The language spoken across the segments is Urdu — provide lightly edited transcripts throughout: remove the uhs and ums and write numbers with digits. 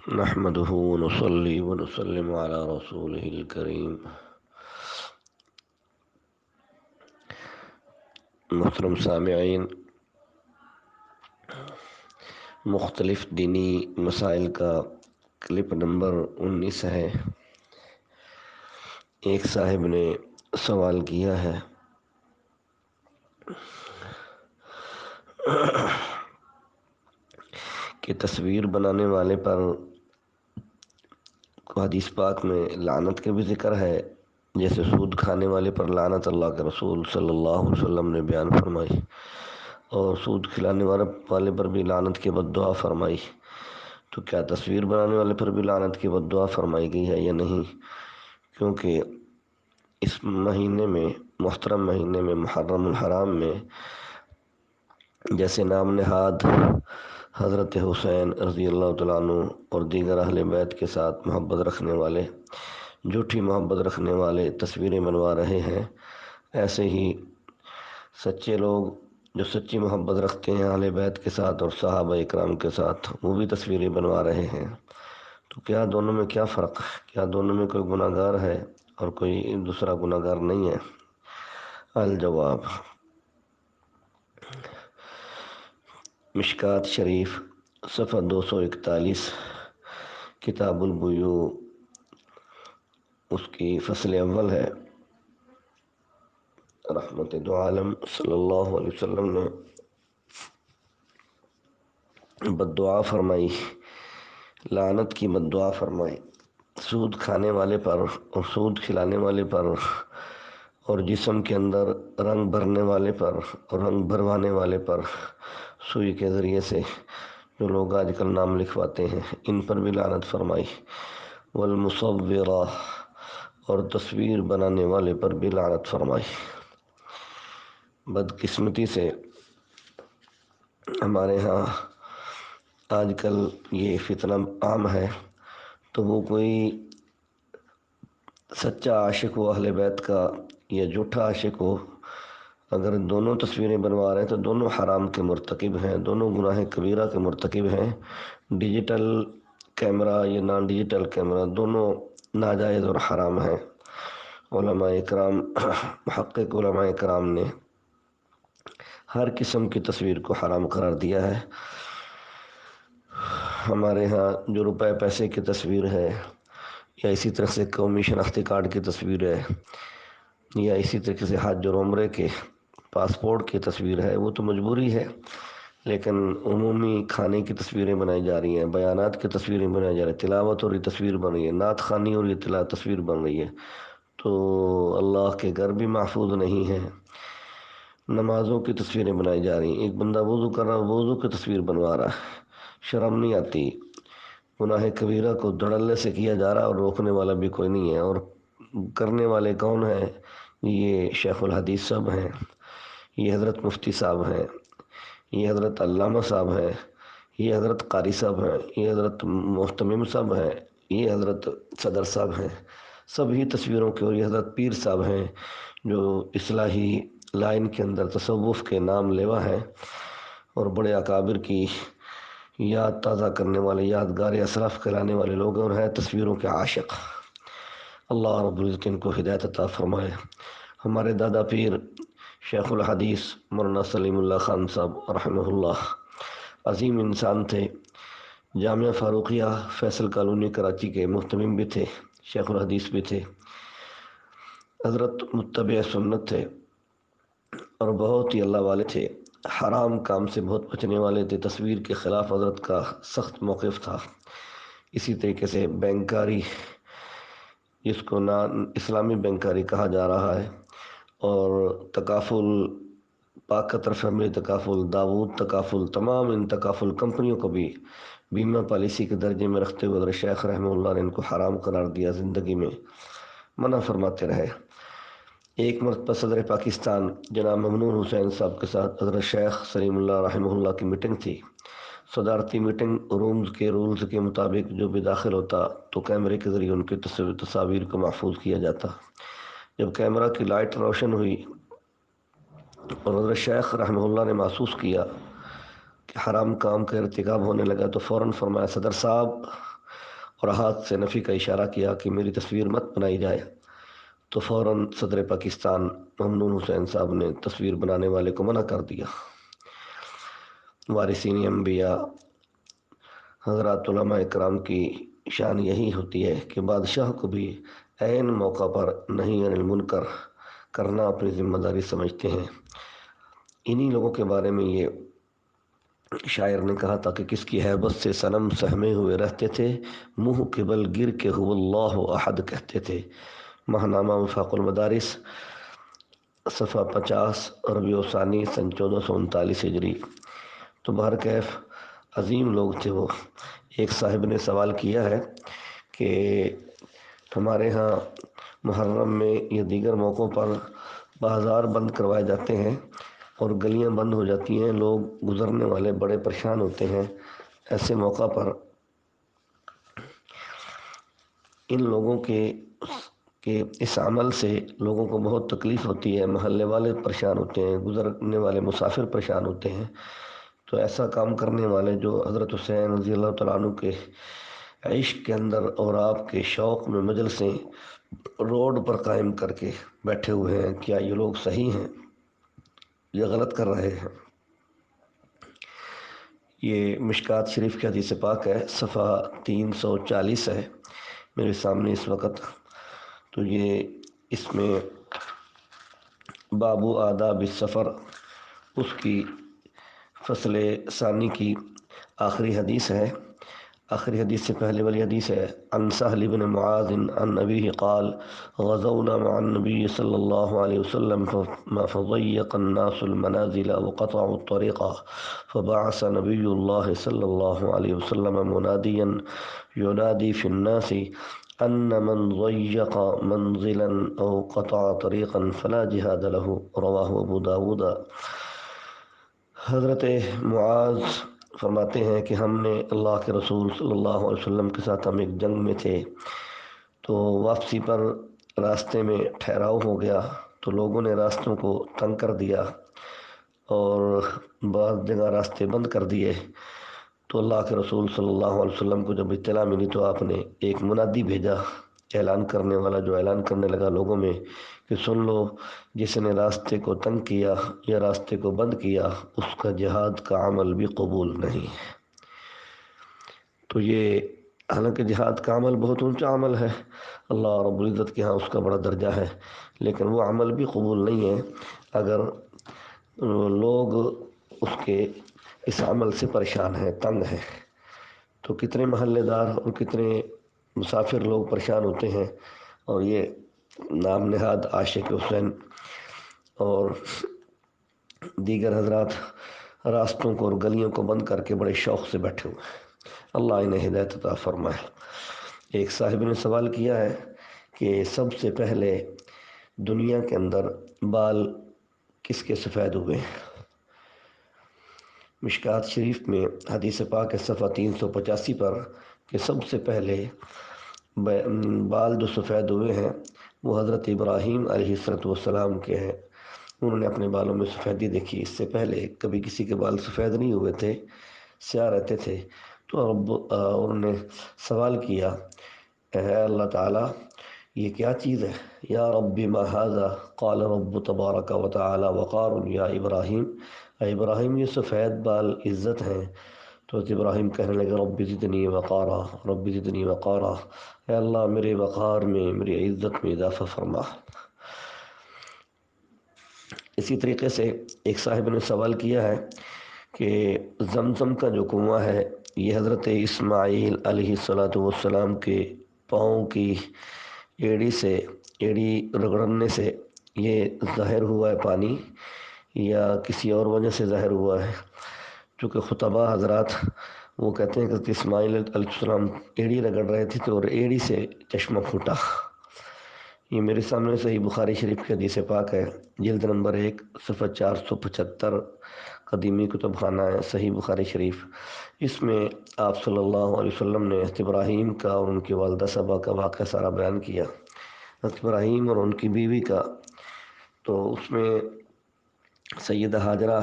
نحمده ونصلي ونسلم على رسوله الكريم۔ محترم سامعین، مختلف دینی مسائل کا کلپ نمبر 19 ہے۔ ایک صاحب نے سوال کیا ہے کہ تصویر بنانے والے پر حدیث پاک میں لعنت کا بھی ذکر ہے، جیسے سود کھانے والے پر لعنت اللہ کے رسول صلی اللہ علیہ وسلم نے بیان فرمائی، اور سود کھلانے والے پر بھی لعنت کی بد دعا فرمائی۔ تو کیا تصویر بنانے والے پر بھی لعنت کی بد دعا فرمائی گئی ہے یا نہیں؟ کیونکہ اس مہینے میں، محترم مہینے میں، محرم الحرام میں، جیسے نام نہاد حضرت حسین رضی اللہ تعالیٰ عنہ اور دیگر اہل بیت کے ساتھ محبت رکھنے والے، جھوٹی محبت رکھنے والے تصویریں بنوا رہے ہیں، ایسے ہی سچے لوگ جو سچی محبت رکھتے ہیں اہل بیت کے ساتھ اور صحابہ اکرام کے ساتھ، وہ بھی تصویریں بنوا رہے ہیں۔ تو کیا دونوں میں کیا فرق ہے؟ کیا دونوں میں کوئی گناہ گار ہے اور کوئی دوسرا گناہ گار نہیں ہے؟ الجواب: مشکوٰۃ شریف صفحہ 241، کتاب البیوع، اس کی فصل اول ہے۔ رحمت دو عالم صلی اللہ علیہ وسلم نے بد دعا فرمائی، لعنت کی بد دعا فرمائی سود کھانے والے پر اور سود کھلانے والے پر، اور جسم کے اندر رنگ بھرنے والے پر اور رنگ بھروانے والے پر، سوئی کے ذریعے سے جو لوگ آج کل نام لکھواتے ہیں، ان پر بھی لعنت فرمائی۔ والمصورہ، اور تصویر بنانے والے پر بھی لعنت فرمائی۔ بدقسمتی سے ہمارے ہاں آج کل یہ فتنہ عام ہے، تو وہ کوئی سچا عاشق ہو اہل بیت کا یا جھوٹا عاشق ہو، اگر دونوں تصویریں بنوا رہے ہیں تو دونوں حرام کے مرتکب ہیں، دونوں گناہ کبیرہ کے مرتکب ہیں۔ ڈیجیٹل کیمرہ یا نان ڈیجیٹل کیمرہ دونوں ناجائز اور حرام ہیں۔ علماء اکرام، محقق علماء اکرام نے ہر قسم کی تصویر کو حرام قرار دیا ہے۔ ہمارے ہاں جو روپے پیسے کی تصویر ہے، یا اسی طرح سے قومی شناختی کارڈ کی تصویر ہے، یا اسی طریقے سے حج اور عمرے کے پاسپورٹ کی تصویر ہے، وہ تو مجبوری ہے، لیکن عمومی کھانے کی تصویریں بنائی جا رہی ہیں، بیانات کی تصویریں بنائی جا رہی ہیں، تلاوت اور یہ تصویر بن رہی ہے، نعت خوانی اور یہ تصویر بن رہی ہے، تو اللہ کے گھر بھی محفوظ نہیں ہے۔ نمازوں کی تصویریں بنائی جا رہی ہیں، ایک بندہ وضو کر رہا ہے، وضو کی تصویر بنوا رہا ہے، شرم نہیں آتی؟ گناہ کبیرہ کو دھڑلے سے کیا جا رہا ہے اور روکنے والا بھی کوئی نہیں ہے۔ اور کرنے والے کون ہیں؟ یہ شیخ الحدیث صاحب ہیں، یہ حضرت مفتی صاحب ہیں، یہ حضرت علامہ صاحب ہیں، یہ حضرت قاری صاحب ہیں، یہ حضرت محتمم صاحب ہیں، یہ حضرت صدر صاحب ہیں، سبھی تصویروں کے، اور یہ حضرت پیر صاحب ہیں جو اصلاحی لائن کے اندر تصوف کے نام لیوا ہیں اور بڑے اکابر کی یاد تازہ کرنے والے، یادگار اسلاف کہلانے والے لوگ ہیں، اور ہیں تصویروں کے عاشق۔ اللہ رب العزت ان کو ہدایت عطا فرمائے۔ ہمارے دادا پیر شیخ الحدیث مولانا سلیم اللہ خان صاحب رحمہ اللہ عظیم انسان تھے، جامعہ فاروقیہ فیصل کالونی کراچی کے محتمم بھی تھے، شیخ الحدیث بھی تھے، حضرت متبع سنت تھے، اور بہت ہی اللہ والے تھے، حرام کام سے بہت بچنے والے تھے، تصویر کے خلاف حضرت کا سخت موقف تھا۔ اسی طریقے سے بینکاری، جس کو اسلامی بینکاری کہا جا رہا ہے، اور تکافل، پاک قطر فیملی تکافل، داود تکافل، تمام ان تکافل کمپنیوں کو بھی بیمہ پالیسی کے درجے میں رکھتے ہوئے حضرت شیخ رحمہ اللہ نے ان کو حرام قرار دیا، زندگی میں منع فرماتے رہے۔ ایک مرتبہ صدر پاکستان جناب ممنون حسین صاحب کے ساتھ حضرت شیخ سلیم اللہ رحمہ اللہ کی میٹنگ تھی، صدارتی میٹنگ، رومز کے رولز کے مطابق جو بھی داخل ہوتا تو کیمرے کے ذریعے ان کی تصاویر کو محفوظ کیا جاتا۔ جب کیمرہ کی لائٹ روشن ہوئی اور حضرت شیخ رحمہ اللہ نے محسوس کیا کہ حرام کام کا ارتکاب ہونے لگا، تو فوراً فرمایا، صدر صاحب اور ہاتھ سے نفی کا اشارہ کیا کہ میری تصویر مت بنائی جائے، تو فوراً صدر پاکستان ممنون حسین صاحب نے تصویر بنانے والے کو منع کر دیا۔ وارثین انبیاء حضرات علماء اکرام کی شان یہی ہوتی ہے کہ بادشاہ کو بھی عین موقع پر نہیں عن المنکر کرنا اپنی ذمہ داری سمجھتے ہیں۔ انہی لوگوں کے بارے میں یہ شاعر نے کہا تھا کہ کس کی ہیبت سے صنم سہمے ہوئے رہتے تھے، منہ کے بل گر کے هو اللہ احد کہتے تھے۔ ماہنامہ وفاق المدارس صفحہ 50 ربیع ثانی سن 1439 ہجری۔ تو بہرکیف عظیم لوگ تھے وہ۔ ایک صاحب نے سوال کیا ہے کہ ہمارے ہاں محرم میں یا دیگر موقعوں پر بازار بند کروائے جاتے ہیں اور گلیاں بند ہو جاتی ہیں، لوگ گزرنے والے بڑے پریشان ہوتے ہیں، ایسے موقع پر ان لوگوں کے اس عمل سے لوگوں کو بہت تکلیف ہوتی ہے، محلے والے پریشان ہوتے ہیں، گزرنے والے مسافر پریشان ہوتے ہیں۔ تو ایسا کام کرنے والے جو حضرت حسین رضی اللہ تعالیٰ عنہ کے عشق کے اندر اور آپ کے شوق میں مجلسیں روڈ پر قائم کر کے بیٹھے ہوئے ہیں، کیا یہ لوگ صحیح ہیں یا غلط کر رہے ہیں؟ یہ مشکات شریف کی حدیث پاک ہے، صفحہ 340 ہے میرے سامنے اس وقت۔ تو یہ اس میں باب آداب السفر اس کی فصل ثانی کی آخری حدیث ہے۔ آخری حدیث سے پہلے والی حدیث ہے، عن سہل بن معاذ عن ابیہ قال غزونا مع النبی صلی اللہ علیہ وسلم فضيق الناس المنازل وقطعوا الطريق فبعث نبی اللہ صلی اللہ علیہ وسلم منادیا ينادي في الناس ان من ضيق منزلا او قطع طريقا فلا جهاد له، رواہ ابو داود۔ حضرت معاذ فرماتے ہیں کہ ہم نے اللہ کے رسول صلی اللہ علیہ وسلم کے ساتھ ہم ایک جنگ میں تھے، تو واپسی پر راستے میں ٹھہراؤ ہو گیا، تو لوگوں نے راستوں کو تنگ کر دیا اور بعض جگہ راستے بند کر دیے۔ تو اللہ کے رسول صلی اللہ علیہ وسلم کو جب اطلاع ملی تو آپ نے ایک منادی بھیجا، اعلان کرنے والا، جو اعلان کرنے لگا لوگوں میں کہ سن لو، جس نے راستے کو تنگ کیا یا راستے کو بند کیا اس کا جہاد کا عمل بھی قبول نہیں ہے۔ تو یہ حالانکہ جہاد کا عمل بہت اونچا عمل ہے، اللہ رب العزت کے ہاں اس کا بڑا درجہ ہے، لیکن وہ عمل بھی قبول نہیں ہے اگر لوگ اس کے اس عمل سے پریشان ہیں، تنگ ہیں۔ تو کتنے محلے دار اور کتنے مسافر لوگ پریشان ہوتے ہیں، اور یہ نام نہاد عاشق حسین اور دیگر حضرات راستوں کو اور گلیوں کو بند کر کے بڑے شوق سے بیٹھے ہوئے ہیں۔ اللہ انہیں ہدایت عطا فرمائے۔ ایک صاحب نے سوال کیا ہے کہ سب سے پہلے دنیا کے اندر بال کس کے سفید ہوئے ہیں؟ مشکات شریف میں حدیث پاک ہے صفحہ 385 پر کہ سب سے پہلے بال جو سفید ہوئے ہیں وہ حضرت ابراہیم علیہ السلام کے ہیں۔ انہوں نے اپنے بالوں میں سفیدی دیکھی، اس سے پہلے کبھی کسی کے بال سفید نہیں ہوئے تھے، سیاہ رہتے تھے۔ تو انہوں نے سوال کیا، اے اللہ تعالیٰ یہ کیا چیز ہے؟ یا رب ما ھذا قال رب تبارک و تعالی وقار یا ابراہیم، اے ابراہیم یہ سفید بال عزت ہیں۔ تو حضرت ابراہیم کہنے لگے رب زدنی وقارا، رب زدنی وقارا، اے اللہ میرے وقار میں، میری عزت میں اضافہ فرما۔ اسی طریقے سے ایک صاحب نے سوال کیا ہے کہ زمزم کا جو کنواں ہے یہ حضرت اسماعیل علیہ السلام کے پاؤں کی ایڑی رگڑنے سے یہ ظاہر ہوا ہے پانی، یا کسی اور وجہ سے ظاہر ہوا ہے؟ چونکہ خطبہ حضرات وہ کہتے ہیں کہ اسماعیل علیہ السلام ایڑی رگڑ رہے تھے تو اور ایڑی سے چشمہ پھوٹا۔ یہ میرے سامنے صحیح بخاری شریف کی حدیث پاک ہے، جلد نمبر 1 صفحہ 475، قدیمی کتب خانہ ہے صحیح بخاری شریف۔ اس میں آپ صلی اللہ علیہ وسلم نے حضرت ابراہیم کا اور ان کی والدہ سبا کا واقعہ سارا بیان کیا، حضرت ابراہیم اور ان کی بیوی کا۔ تو اس میں سیدہ ہاجرہ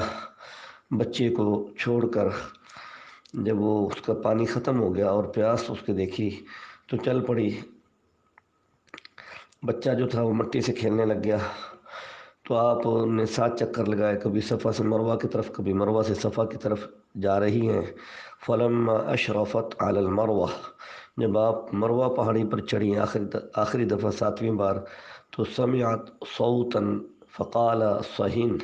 بچے کو چھوڑ کر جب وہ اس کا پانی ختم ہو گیا اور پیاس اس کے دیکھی تو چل پڑی۔ بچہ جو تھا وہ مٹی سے کھیلنے لگ گیا، تو آپ نے 7 چکر لگائے، کبھی صفا سے مروہ کی طرف، کبھی مروہ سے صفا کی طرف جا رہی ہیں۔ فلما اشرفت علی المروہ، جب آپ مروہ پہاڑی پر چڑھی آخری دفعہ 7ویں بار، تو سمعت صوتا فقال صہین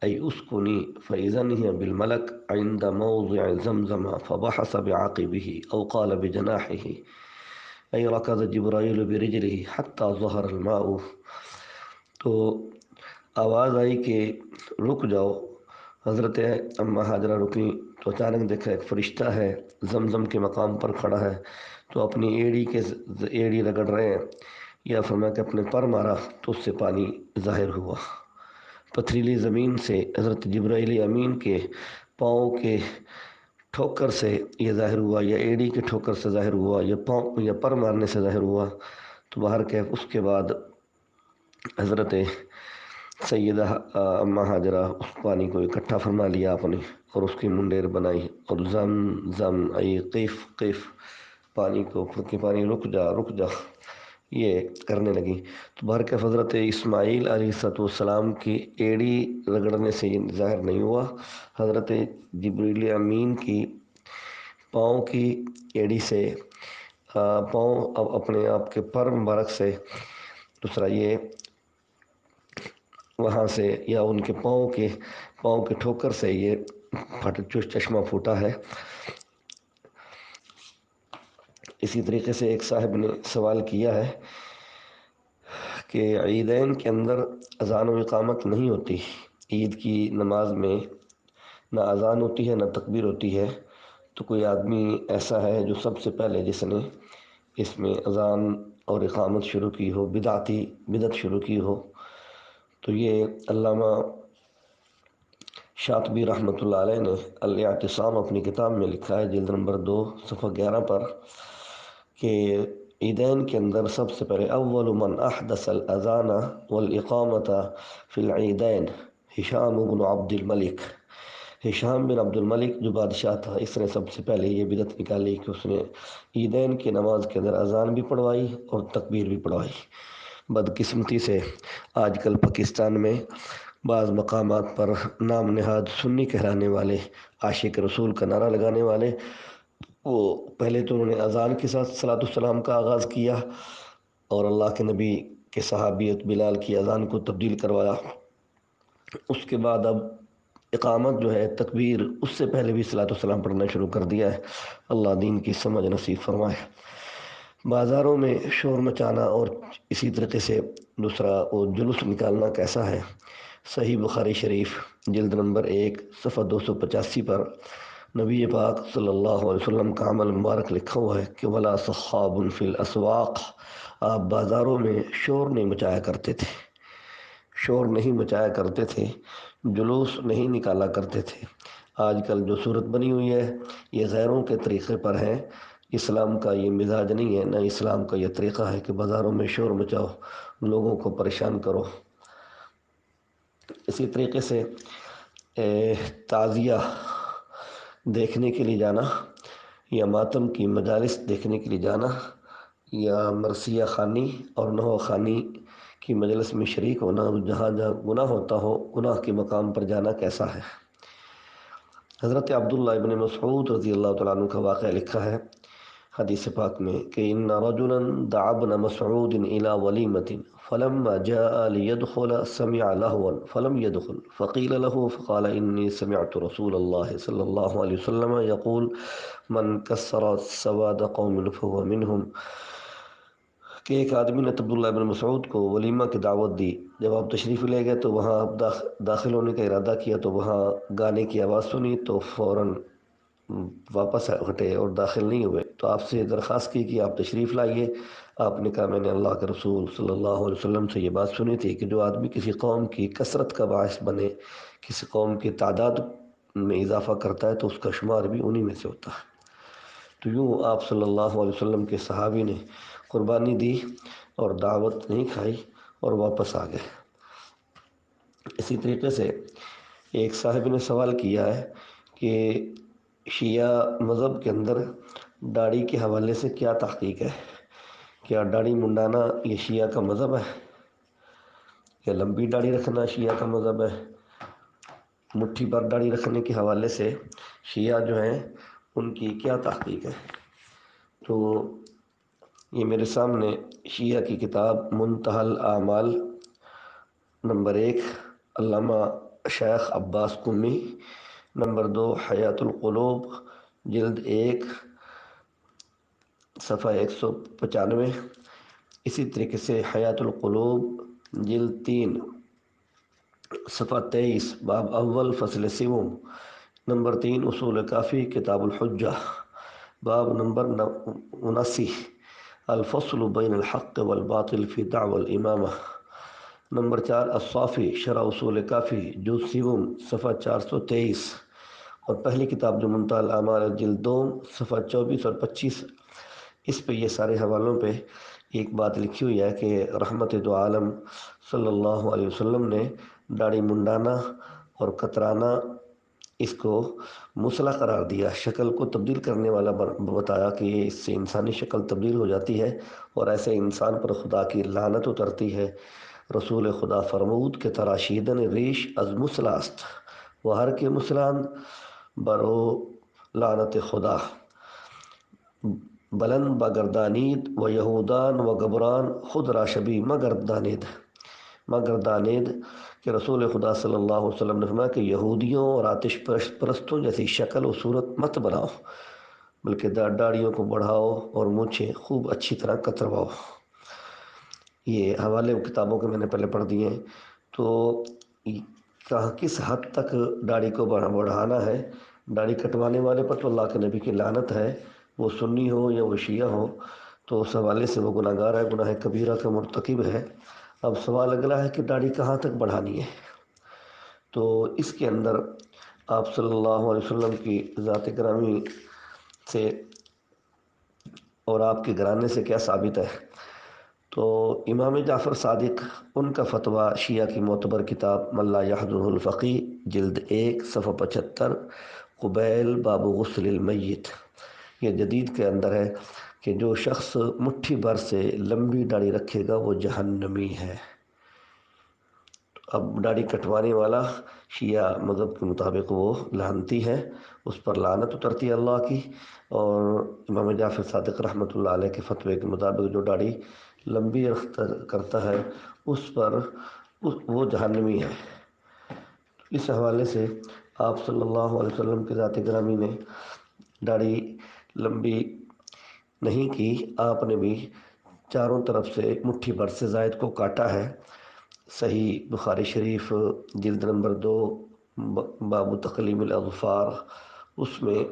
ای اسکنی فاذا هي بالملک عند موضع زمزم فبحث بعقبه او قال بجناحه ای رکض جبرائیل برجله حتى ظهر الماء۔ تو آواز آئی کہ رک جاؤ۔ حضرت اما ہاجرہ رکی تو اچانک دیکھا ایک فرشتہ ہے زمزم کے مقام پر کھڑا ہے، تو اپنی ایڑی رگڑ رہے ہیں، یا فرمایا کہ اپنے پر مارا تو اس سے پانی ظاہر ہوا۔ پتھریلی زمین سے حضرت جبرائیل امین کے پاؤں کے ٹھوکر سے یہ ظاہر ہوا، یا ایڑی کے ٹھوکر سے ظاہر ہوا، یا پاؤں یا پر مارنے سے ظاہر ہوا۔ تو باہر کے اس کے بعد حضرت سیدہ اما ہاجرہ اس پانی کو اکٹھا فرما لیا آپ نے، اور اس کی منڈیر بنائی، اور زم زم ای قیف قیف، پانی کو کہ پانی رک جا رک جا، یہ کرنے لگی۔ تو باہر کے حضرت اسماعیل علیہ السلام کی ایڑی رگڑنے سے یہ ظاہر نہیں ہوا، حضرت جبریل امین کی پاؤں کی ایڑی سے، پاؤں اپنے آپ کے پر مبارک سے، دوسرا یہ وہاں سے یا ان کے پاؤں کے ٹھوکر سے یہ چشمہ پھوٹا ہے۔ اسی طریقے سے ایک صاحب نے سوال کیا ہے کہ عیدین کے اندر اذان و اقامت نہیں ہوتی، عید کی نماز میں نہ اذان ہوتی ہے نہ تکبیر ہوتی ہے، تو کوئی آدمی ایسا ہے جو سب سے پہلے جس نے اس میں اذان اور اقامت شروع کی ہو، بدعت شروع کی ہو، تو یہ علامہ شاطبی رحمۃ اللہ علیہ نے الاعتصام اپنی کتاب میں لکھا ہے، جلد نمبر 2 صفحہ 11 پر، کہ عیدین کے اندر سب سے پہلے اول من احدث الاذان والاقامت فی العیدین ہشام بن عبد الملک، ہشام بن عبد الملک جو بادشاہ تھا، اس نے سب سے پہلے یہ بدعت نکالی کہ اس نے عیدین کی نماز کے اندر اذان بھی پڑھوائی اور تکبیر بھی پڑھوائی۔ بدقسمتی سے آج کل پاکستان میں بعض مقامات پر نام نہاد سنی کہلانے والے، عاشق رسول کا نعرہ لگانے والے، وہ پہلے تو انہوں نے اذان کے ساتھ صلاۃ السلام کا آغاز کیا، اور اللہ کے نبی کے صحابیت بلال کی اذان کو تبدیل کروایا۔ اس کے بعد اب اقامت جو ہے، تکبیر، اس سے پہلے بھی صلاۃ السلام پڑھنا شروع کر دیا ہے۔ اللہ دین کی سمجھ نصیب فرمائے۔ بازاروں میں شور مچانا اور اسی طریقے سے دوسرا وہ جلوس نکالنا کیسا ہے؟ صحیح بخاری شریف جلد نمبر 1 صفحہ 285 پر نبی پاک صلی اللہ علیہ وسلم کا عمل مبارک لکھا ہوا ہے کہ ولا صخاب فی الاسواق، آپ بازاروں میں شور نہیں مچایا کرتے تھے، شور نہیں مچایا کرتے تھے، جلوس نہیں نکالا کرتے تھے۔ آج کل جو صورت بنی ہوئی ہے یہ غیروں کے طریقے پر ہے، اسلام کا یہ مزاج نہیں ہے، نہ اسلام کا یہ طریقہ ہے کہ بازاروں میں شور مچاؤ، لوگوں کو پریشان کرو۔ اسی طریقے سے تعزیہ دیکھنے کے لیے جانا، یا ماتم کی مجالس دیکھنے کے لیے جانا، یا مرثیہ خوانی اور نحو خوانی کی مجلس میں شریک ہونا، جہاں جہاں گناہ ہوتا ہو، گناہ کے مقام پر جانا کیسا ہے؟ حضرت عبداللہ ابن مسعود رضی اللہ تعالیٰ عنہ کا واقعہ لکھا ہے حدیث پاک میں کہ ان رجلا دعا ابن مسعود الى ولیمۃ فلما جاء ليدخل سمع لهوا فلم يدخل فقيل له فقال اني سمعت رسول الله صلى الله عليه وسلم يقول من كسر سواد قوم فهو منهم، کہ ایک آدمی نے عبداللہ ابن مسعود کو ولیمہ کی دعوت دی، جب آپ تشریف لے گئے تو وہاں آپ داخل ہونے کا ارادہ کیا تو وہاں گانے کی آواز سنی تو فوراً واپس ہٹے اور داخل نہیں ہوئے، تو آپ سے درخواست کی کہ آپ تشریف لائیے۔ آپ نے کہا میں نے اللہ کے رسول صلی اللہ علیہ وسلم سے یہ بات سنی تھی کہ جو آدمی کسی قوم کی کثرت کا باعث بنے، کسی قوم کی تعداد میں اضافہ کرتا ہے تو اس کا شمار بھی انہی میں سے ہوتا ہے۔ تو یوں آپ صلی اللہ علیہ وسلم کے صحابی نے قربانی دی اور دعوت نہیں کھائی اور واپس آ گئے۔ اسی طریقے سے ایک صاحب نے سوال کیا ہے کہ شیعہ مذہب کے اندر داڑھی کے حوالے سے کیا تحقیق ہے؟ کیا داڑھی منڈانا یہ شیعہ کا مذہب ہے؟ یا لمبی داڑھی رکھنا شیعہ کا مذہب ہے؟ مٹھی پر داڑھی رکھنے کے حوالے سے شیعہ جو ہیں ان کی کیا تحقیق ہے؟ تو یہ میرے سامنے شیعہ کی کتاب منتہی الاعمال نمبر 1 علامہ شیخ عباس قمی، نمبر 2 حیات القلوب جلد 1 صفحہ 195، اسی طریقے سے حیات القلوب جلد 3 صفحہ 23 باب اول فصل سیوم، نمبر 3 اصول کافی کتاب الحجہ، باب نمبر 79 الفصل بین الحق والباطل فی دعوی الامامہ، نمبر 4 الصافی شرح اصول کافی جزء سیوم صفحہ 423، اور پہلی کتاب جو منتہی الاعمال جلد 2 صفحہ 24 اور 25، اس پہ یہ سارے حوالوں پہ ایک بات لکھی ہوئی ہے کہ رحمت دو عالم صلی اللہ علیہ وسلم نے داڑھی منڈانا اور کترانا اس کو مصلح قرار دیا، شکل کو تبدیل کرنے والا بتایا کہ اس سے انسانی شکل تبدیل ہو جاتی ہے اور ایسے انسان پر خدا کی لعنت اترتی ہے۔ رسول خدا فرمود کہ تراشیدن ریش از مصلح است و ہر کے مصلحان برو لعنت خدا بلند بگردانید و یہودان و گبران خود را شبی مگردانید کہ رسول خدا صلی اللہ علیہ وسلم نے فرمایا کہ یہودیوں اور آتش پرستوں جیسی شکل و صورت مت بناؤ، بلکہ داڑھیوں کو بڑھاؤ اور مونچھیں خوب اچھی طرح کترواؤ۔ یہ حوالے کتابوں کے میں نے پہلے پڑھ دیے ہیں۔ تو کس حد تک داڑھی کو بڑھانا ہے؟ داڑھی کٹوانے والے پر تو اللہ کے نبی کی لعنت ہے، وہ سنی ہو یا وہ شیعہ ہو، تو اس حوالے سے وہ گناہ گار ہے، گناہ کبیرہ کا مرتکب ہے۔ اب سوال اگلا ہے کہ داڑھی کہاں تک بڑھانی ہے؟ تو اس کے اندر آپ صلی اللہ علیہ وسلم کی ذات گرامی سے اور آپ کے گھرانے سے کیا ثابت ہے؟ تو امام جعفر صادق ان کا فتویٰ شیعہ کی معتبر کتاب من لا یحضرہ الفقیہ جلد 1 صفحہ 75 قبیل باب غسل المیت، یہ جدید کے اندر ہے کہ جو شخص مٹھی بھر سے لمبی داڑھی رکھے گا وہ جہنمی ہے۔ اب داڑھی کٹوانے والا شیعہ مذہب کے مطابق وہ لعنتی ہے، اس پر لعنت اترتی ہے اللہ کی، اور امام جعفر صادق رحمۃ اللہ علیہ کے فتوے کے مطابق جو داڑھی لمبی کرتا ہے اس پر وہ جہنمی ہے۔ اس حوالے سے آپ صلی اللہ علیہ وسلم کے ذات گرامی نے داڑھی لمبی نہیں کی، آپ نے بھی چاروں طرف سے مٹھی بھر سے زائد کو کاٹا ہے۔ صحیح بخاری شریف جلد نمبر 2 باب تقلیم الاظفار، اس میں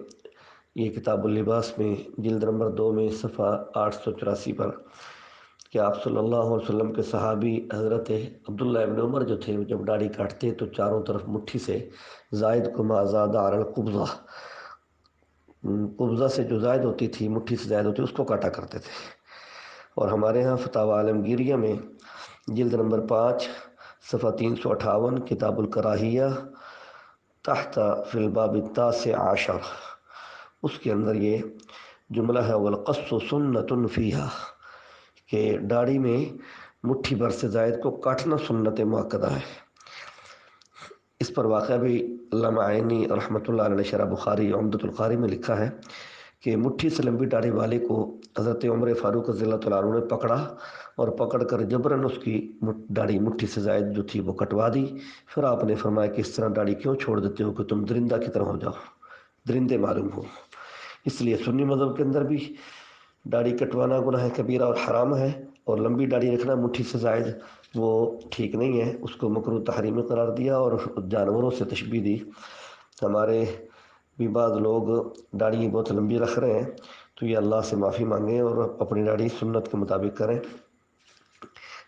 یہ کتاب اللباس میں جلد نمبر 2 میں صفحہ 884 پر کہ آپ صلی اللہ علیہ وسلم کے صحابی حضرت عبداللہ ابن عمر جو تھے جب داڑھی کاٹتے تو چاروں طرف مٹھی سے زائد کو ما زاد علی القبضہ، قبضہ سے جو زائد ہوتی تھی، مٹھی سے زائد ہوتی اس کو کاٹا کرتے تھے۔ اور ہمارے ہاں فتاوی عالمگیریہ میں جلد نمبر 5 صفحہ 358 کتاب الکراہیہ تحت فی الباب التاسع عشر، اس کے اندر یہ جملہ ہے والقص سنت فیہا، کہ داڑھی میں مٹھی بھر سے زائد کو کاٹنا سنت مؤکدہ ہے۔ اس پر واقعہ بھی علامہ عینی رحمۃ اللہ علیہ شرح بخاری عمدۃ القاری میں لکھا ہے کہ مٹھی سے لمبی داڑھی والے کو حضرت عمر فاروق رضی اللہ تعالیٰ عنہ نے پکڑا اور پکڑ کر جبراً اس کی داڑھی مٹھی سے زائد جو تھی وہ کٹوا دی۔ پھر آپ نے فرمایا کہ اس طرح داڑھی کیوں چھوڑ دیتے ہو کہ تم درندہ کی طرح ہو جاؤ، درندے معلوم ہو۔ اس لیے سنی مذہب کے اندر بھی داڑھی کٹوانا گناہ کبیرہ اور حرام ہے، اور لمبی داڑھی رکھنا مٹھی سے زائد وہ ٹھیک نہیں ہے، اس کو مکروہ تحریمی قرار دیا اور جانوروں سے تشبیہ دی۔ ہمارے بھی بعض لوگ داڑھی بہت لمبی رکھ رہے ہیں، تو یہ اللہ سے معافی مانگیں اور اپنی داڑھی سنت کے مطابق کریں۔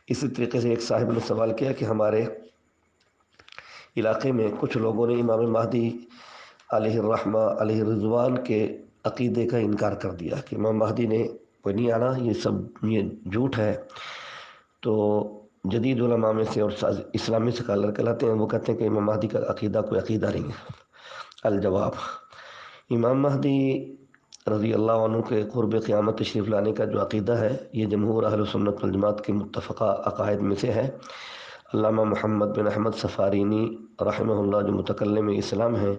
اسی طریقے سے ایک صاحب نے سوال کیا کہ ہمارے علاقے میں کچھ لوگوں نے امام مہدی علیہ الرحمہ علیہ الرضوان کے عقیدے کا انکار کر دیا کہ امام مہدی نے کوئی نہیں آنا، یہ جھوٹ ہے۔ تو جدید علماء میں سے اور اسلامی سکالر کہلاتے ہیں، وہ کہتے ہیں کہ امام مہدی کا عقیدہ کوئی عقیدہ نہیں ہے۔ الجواب، امام مہدی رضی اللہ عنہ کے قرب قیامت تشریف لانے کا جو عقیدہ ہے یہ جمہور اہل سنت والجماعت کے متفقہ عقائد میں سے ہے۔ علامہ محمد بن احمد سفارینی رحمہ اللہ جو متکلم اسلام ہیں،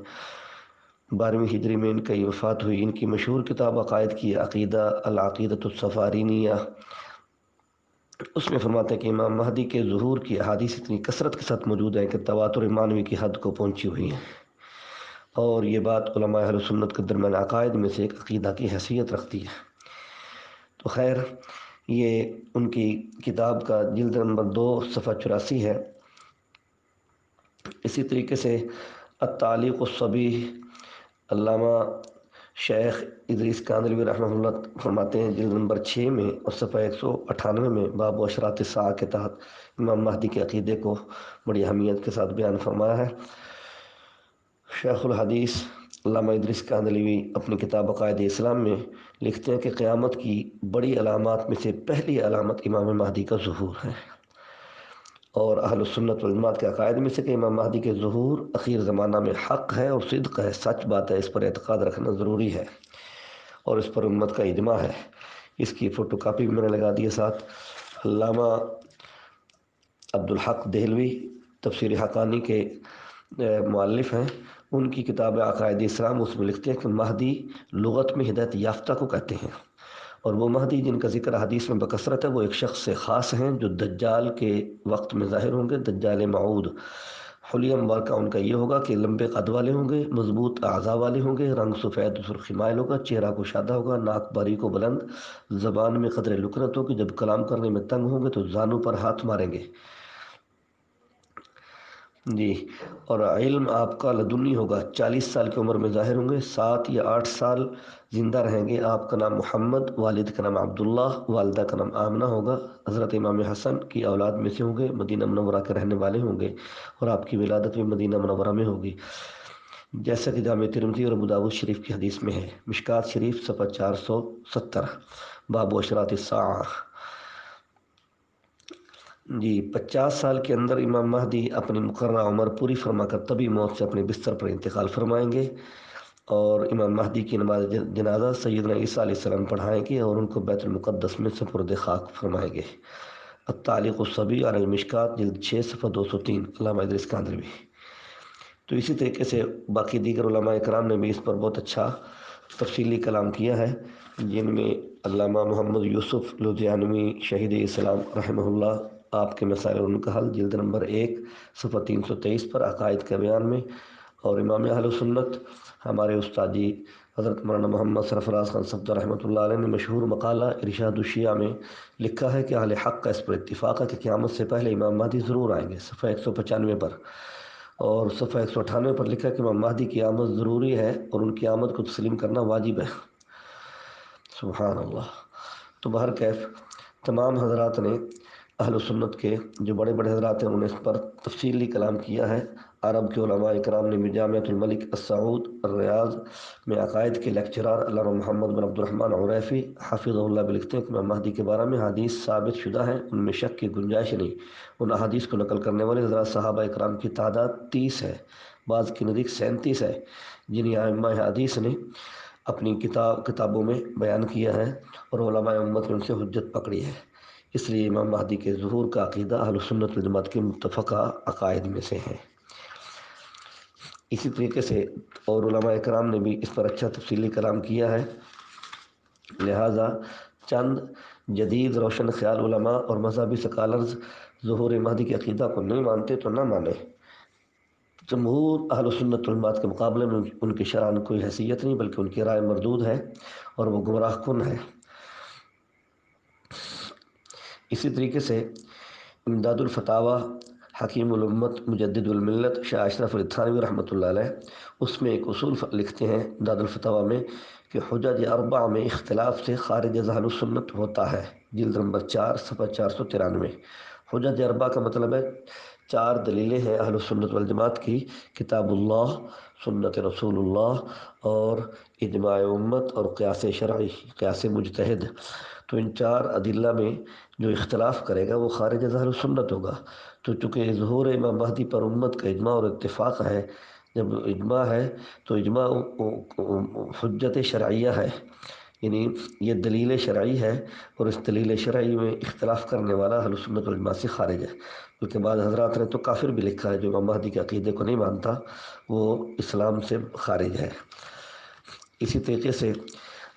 12ویں ہجری میں ان کی وفات ہوئی۔ ان کی مشہور کتاب عقائد کی عقیدہ العقیدۃ السفارینیہ، اس میں فرماتے ہیں کہ امام مہدی کے ظہور کی احادیث اتنی کثرت کے ساتھ موجود ہیں کہ تواتر معنوی کی حد کو پہنچی ہوئی ہیں، اور یہ بات علماء اہل سنت کے درمیان عقائد میں سے ایک عقیدہ کی حیثیت رکھتی ہے۔ تو خیر، یہ ان کی کتاب کا جلد نمبر 2 صفحہ 84 ہے۔ اسی طریقے سے التعلیق الصبیح، علامہ شیخ ادریس کاندھلوی رحمہ اللہ فرماتے ہیں جلد نمبر 6 میں اور صفحہ 198 میں باب اشراط الساعہ کے تحت امام مہدی کے عقیدے کو بڑی اہمیت کے ساتھ بیان فرمایا ہے۔ شیخ الحدیث علامہ ادریس کاندھلوی اپنی کتاب عقائد اسلام میں لکھتے ہیں کہ قیامت کی بڑی علامات میں سے پہلی علامت امام مہدی کا ظہور ہے، اور اہل سنت والجماعت کے عقائد میں سے کہ امام مہدی کے ظہور اخیر زمانہ میں حق ہے اور صدق ہے، سچ بات ہے، اس پر اعتقاد رکھنا ضروری ہے اور اس پر امت کا اجماع ہے۔ اس کی فوٹو کاپی بھی میں نے لگا دی ہے ساتھ۔ علامہ عبدالحق دہلوی تفسیر حقانی کے مؤلف ہیں، ان کی کتاب عقائد اسلام اس میں لکھتے ہیں کہ مہدی لغت میں ہدایت یافتہ کو کہتے ہیں، اور وہ مہدی جن کا ذکر حدیث میں بکثرت ہے وہ ایک شخص سے خاص ہیں جو دجال کے وقت میں ظاہر ہوں گے، دجال موعود۔ حلیہ مبارکہ ان کا یہ ہوگا کہ لمبے قد والے ہوں گے، مضبوط اعضاء والے ہوں گے، رنگ سفید سرخ مائل ہوگا، چہرہ کشادہ ہوگا، ناک باریک و بلند، زبان میں قدر لکنت ہوگی، جب کلام کرنے میں تنگ ہوں گے تو زانوں پر ہاتھ ماریں گے جی، اور علم آپ کا لدنی ہوگا، 40 سال کی عمر میں ظاہر ہوں گے، 7 یا 8 سال زندہ رہیں گے۔ آپ کا نام محمد، والد کا نام عبداللہ، والدہ کا نام آمنہ ہوگا، حضرت امام حسن کی اولاد میں سے ہوں گے، مدینہ منورہ کے رہنے والے ہوں گے، اور آپ کی ولادت بھی مدینہ منورہ میں ہوگی، جیسا کہ جامع ترمذی اور ابو داؤد شریف کی حدیث میں ہے۔ مشکات شریف صفحہ 470، باب اشراط الساعہ۔ جی، 50 سال کے اندر امام مہدی اپنی مقررہ عمر پوری فرما کر طبی موت سے اپنے بستر پر انتقال فرمائیں گے، اور امام مہدی کی نماز جنازہ سیدنا عیسیٰ علیہ السلام پڑھائیں گے اور ان کو بیت المقدس میں سپرد خاک فرمائیں گے۔ التعلیق الصبیح علی المشکات جلد 6 صفحہ 203، علامہ ادریس کاندھلوی۔ تو اسی طریقے سے باقی دیگر علماء کرام نے بھی اس پر بہت اچھا تفصیلی کلام کیا ہے، جن میں علامہ محمد یوسف لدھیانوی شہید اسلام رحمہ اللہ، آپ کے مسائل اور ان کا حل جلد نمبر 1 صفحہ 323 پر عقائد کے بیان میں، اور امام اہل سنت ہمارے استاد جی حضرت مولانا محمد سرفراز خان صفدر رحمۃ اللہ علیہ نے مشہور مقالہ ارشاد الشیعہ میں لکھا ہے کہ اہل حق کا اس پر اتفاق ہے کہ قیامت سے پہلے امام مہدی ضرور آئیں گے، صفحہ 195 پر، اور صفحہ 198 پر لکھا ہے کہ امام مہدی کی آمد ضروری ہے اور ان کی آمد کو تسلیم کرنا واجب ہے۔ سبحان اللہ۔ تو بہرکیف تمام حضرات نے، اہل سنت کے جو بڑے بڑے حضرات ہیں انہوں نے اس پر تفصیلی کلام کیا ہے۔ عرب کے علماء اکرام نے بھی جامعۃ الملک السعود الریاض میں عقائد کے لیکچرار علامہ محمد بن عبد الرحمن عریفی حفظہ اللہ بھی لکھتے ہیں کہ امام مہدی کے بارے میں حدیث ثابت شدہ ہیں، ان میں شک کی گنجائش نہیں۔ ان احادیث کو نقل کرنے والے حضرات صحابہ اکرام کی تعداد 30 ہے، بعض کی نزدیک 37 ہے، جنہیں ائمہ حدیث نے اپنی کتابوں میں بیان کیا ہے، اور علماء امت نے ان سے حجت پکڑی ہے۔ اس لیے امام مہدی کے ظہور کا عقیدہ اہل سنت والجماعت کے متفقہ عقائد میں سے ہے۔ اسی طریقے سے اور علماء کرام نے بھی اس پر اچھا تفصیلی کلام کیا ہے، لہٰذا چند جدید روشن خیال علماء اور مذہبی سکالرز ظہور مہدی کے عقیدہ کو نہیں مانتے تو نہ مانیں، جمہور اہل سنت والجماعت کے مقابلے میں ان کی شرح کوئی حیثیت نہیں، بلکہ ان کی رائے مردود ہے اور وہ گمراہ کن ہے۔ اسی طریقے سے امداد الفتاوی حکیم الامت مجدد الملت شاہ اشرف علی تھانوی رحمۃ اللہ علیہ، اس میں ایک اصول لکھتے ہیں امداد الفتاوی میں کہ حجج اربع میں اختلاف سے خارج از اہل سنت ہوتا ہے، جلد نمبر 4 صفحہ 493۔ حجج اربع کا مطلب ہے 4 دلیلیں ہیں اہل سنت والجماعت کی، کتاب اللہ، سنت رسول اللہ، اور اجماع امت، اور قیاس شرعی، قیاس مجتہد۔ تو ان 4 ادلہ میں جو اختلاف کرے گا وہ خارج از اہل سنت ہوگا۔ تو چونکہ ظہور امام مہدی پر امت کا اجماع اور اتفاق ہے، جب اجماع ہے تو اجماع حجت شرعیہ ہے، یعنی یہ دلیل شرعی ہے، اور اس دلیل شرعی میں اختلاف کرنے والا اہل سنت والجماعت سے خارج ہے، کیونکہ بعض حضرات نے تو کافر بھی لکھا ہے، جو امام مہدی کے عقیدے کو نہیں مانتا وہ اسلام سے خارج ہے۔ اسی طریقے سے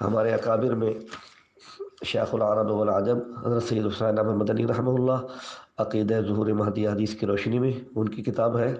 ہمارے اکابر میں شیخ العرب والعجم حضرت سید حسین احمد مدنی رحمہ اللہ، عقیدہ ظہور مہدی حدیث کی روشنی میں ان کی کتاب ہے،